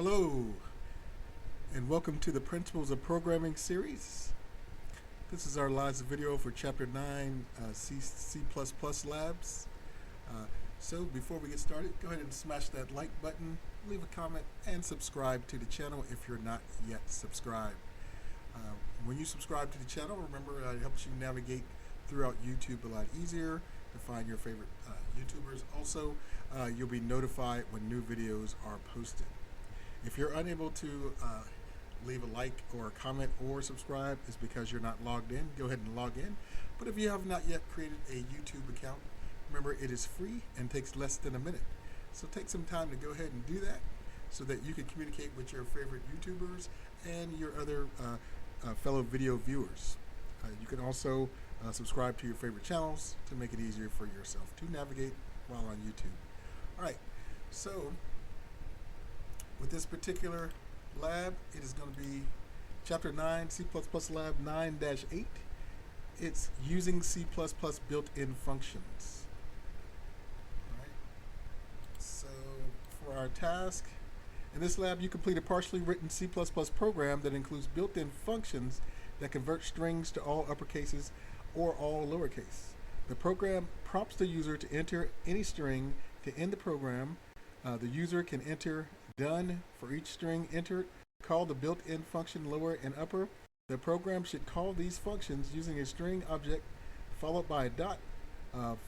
Hello, and welcome to the Principles of Programming series. This is our last video for Chapter 9, C++ Labs. So before we get started, go ahead and smash that like button, leave a comment, and subscribe to the channel if you're not yet subscribed. When you subscribe to the channel, remember it helps you navigate throughout YouTube a lot easier to find your favorite YouTubers. Also, you'll be notified when new videos are posted. If you're unable to leave a like or a comment or subscribe, it's because you're not logged in. Go ahead and log in. But if you have not yet created a YouTube account, remember it is free and takes less than a minute. So take some time to go ahead and do that so that you can communicate with your favorite YouTubers and your other fellow video viewers. You can also subscribe to your favorite channels to make it easier for yourself to navigate while on YouTube. All right, so with this particular lab, it is going to be Chapter 9, C++ Lab 9-8. It's using C++ built-in functions. All right. So for our task, in this lab, you complete a partially written C++ program that includes built-in functions that convert strings to all uppercases or all lowercase. The program prompts the user to enter any string to end the program. The user can enter done for each string entered, call the built-in function lower and upper. The program should call these functions using a string object followed by a dot,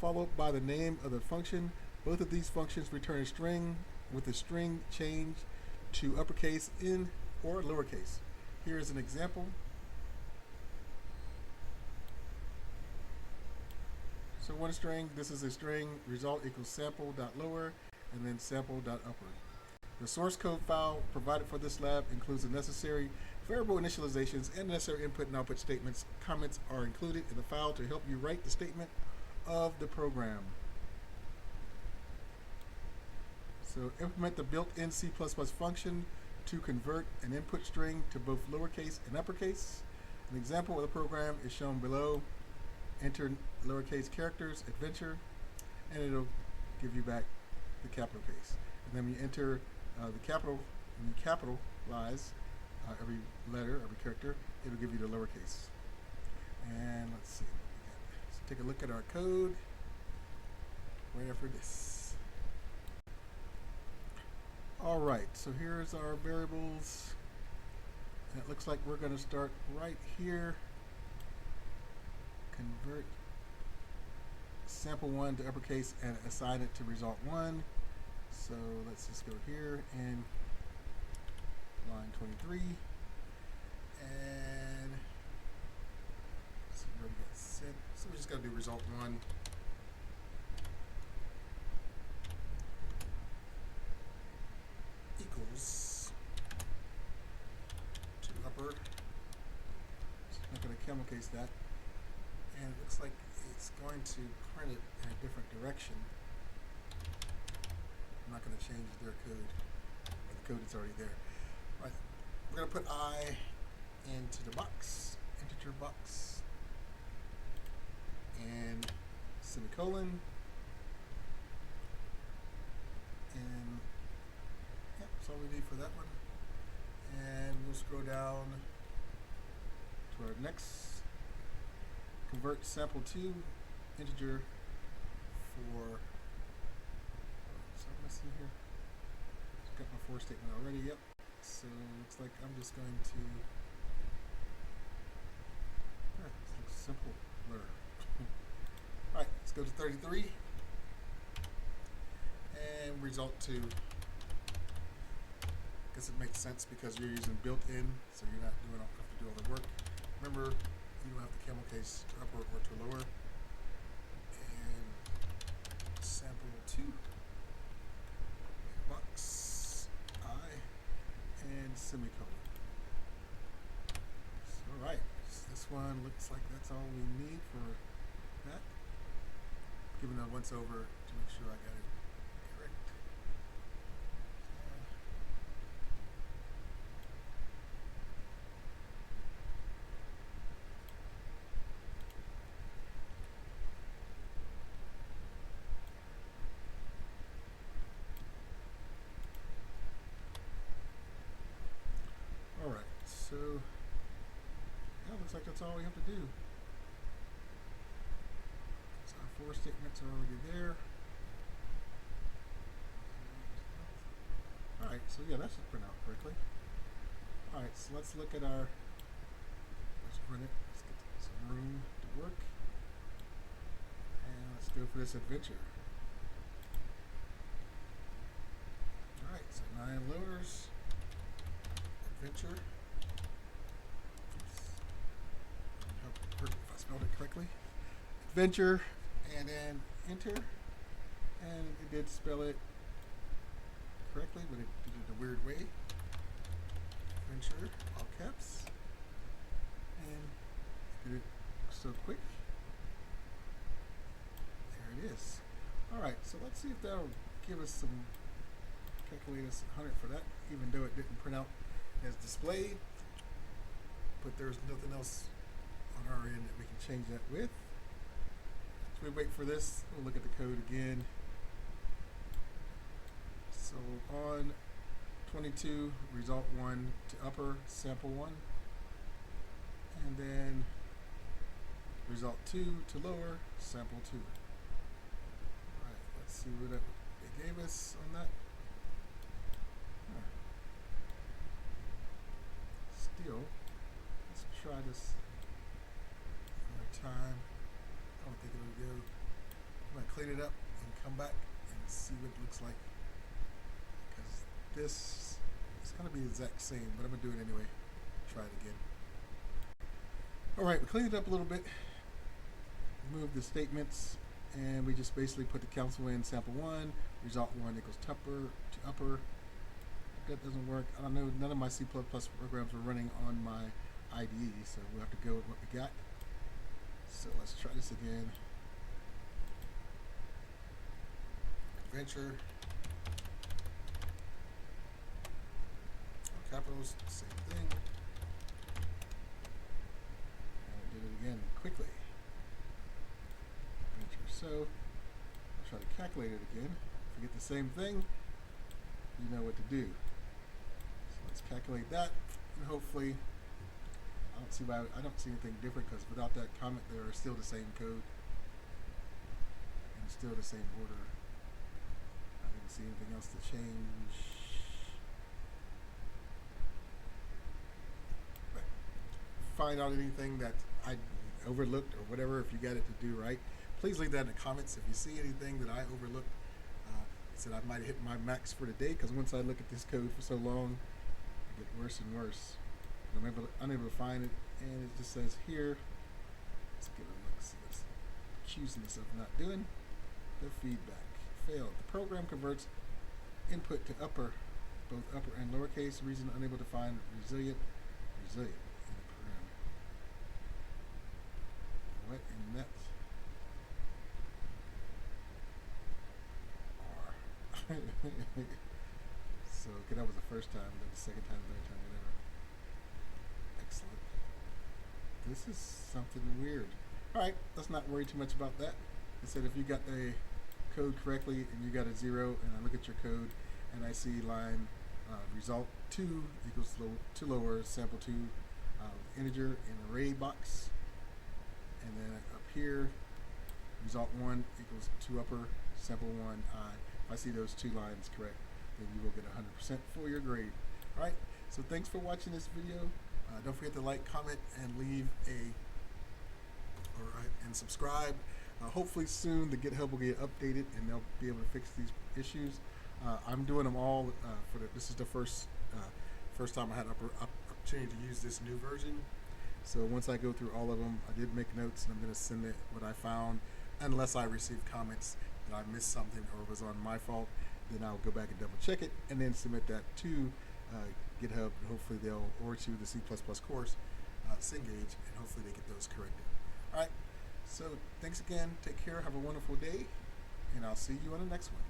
followed by the name of the function. Both of these functions return a string with the string changed to uppercase in or lowercase. Here is an example. So one string, this is a string, result equals sample.lower and then sample.upper. The source code file provided for this lab includes the necessary variable initializations and necessary input and output statements. Comments are included in the file to help you write the statement of the program. So implement the built-in C++ function to convert an input string to both lowercase and uppercase. An example of the program is shown below. Enter lowercase characters, adventure, and it'll give you back the capital case. And then when you enter the capital, when you capitalize every letter, every character, it'll give you the lowercase. And let's see what we got. Let's take a look at our code right after this. All right, so here's our variables. And it looks like we're going to start right here. Convert sample1 to uppercase and assign it to result 1. So let's just go here and line 23, and so we already got set. So we just got to do result 1 equals to upper. So I'm not going to camel case that, and it looks like it's going to print it in a different direction. I'm not going to change their code, but the code is already there. All right, we're going to put I into the box, integer box, and semicolon, and yeah, that's all we need for that one. And we'll scroll down to our next, convert sample2 integer for. See here, I've got my for statement already. Yep. So looks like I'm just going to. This looks simpler. All right, let's go to 33 and result 2. Guess it makes sense because you're using built-in, so you're not doing have to do all the work. Remember, you don't have the camel case to upper or to lower. And sample 2. Box I and semicolon. All right, so this one looks like that's all we need for that. Giving a once over to make sure I got it correct. looks like that's all we have to do. So our 4 statements are already there. Alright, so yeah, that should print out correctly. Alright, so let's look at our, let's run it, let's get some room to work. And let's go for this adventure. Alright, so 9 loaders, adventure. Oops. Hope if I spelled it correctly. Adventure, and then enter. And it did spell it correctly, but it did it a weird way. Adventure, all caps. And it did it so quick. There it is. Alright, so let's see if that'll give us some, calculate us 100 for that, even though it didn't print out as displayed. But there's nothing else on our end that we can change that with. So we wait for this, we'll look at the code again. So on 22, result 1 to upper, sample 1. And then result 2 to lower, sample 2. Alright, let's see what they gave us on that. Still, let's try this another time. I don't think it'll go. I'm going to clean it up and come back and see what it looks like. Because this is going to be the exact same, but I'm going to do it anyway. Try it again. Alright, we cleaned it up a little bit. Removed the statements, and we just basically put the council in sample 1, result 1 equals to upper. That doesn't work. I don't know, none of my C++ programs are running on my IDE, so we'll have to go with what we got. So let's try this again. Adventure. All capitals, same thing. And I did it again quickly. Adventure. So I'll try to calculate it again. If you get the same thing, you know what to do. So let's calculate that, and hopefully, I don't see anything different, because without that comment there are still the same code and still the same order. I didn't see anything else to change. But find out anything that I overlooked or whatever, if you got it to do right, please leave that in the comments. If you see anything that I overlooked, said I might have hit my max for the day, because once I look at this code for so long, I get worse and worse. I'm unable to find it, and it just says here, let's give it a look, see what's accusing us of not doing. The feedback failed. The program converts input to both upper and lowercase, reason unable to find resilient in the program. What in that? So, okay, that was the first time, then the second time, third time, whatever. Excellent. This is something weird. Alright, let's not worry too much about that. I said if you got the code correctly and you got a 0, and I look at your code and I see line result 2 equals to lower, sample 2, integer in array box, and then up here, result 1 equals to upper, sample 1, I. If I see those 2 lines correct, then you will get 100% for your grade. Alright, so thanks for watching this video. Don't forget to like, comment, and leave and subscribe. Hopefully soon the GitHub will get updated and they'll be able to fix these issues. I'm doing them all this is the first time I had opportunity to use this new version. So once I go through all of them, I did make notes, and I'm going to send it what I found, unless I receive comments that I missed something or it was on my fault. Then I'll go back and double check it and then submit that to GitHub, and hopefully or to the C++ course, Cengage, and hopefully they get those corrected. Alright, so thanks again, take care, have a wonderful day, and I'll see you on the next one.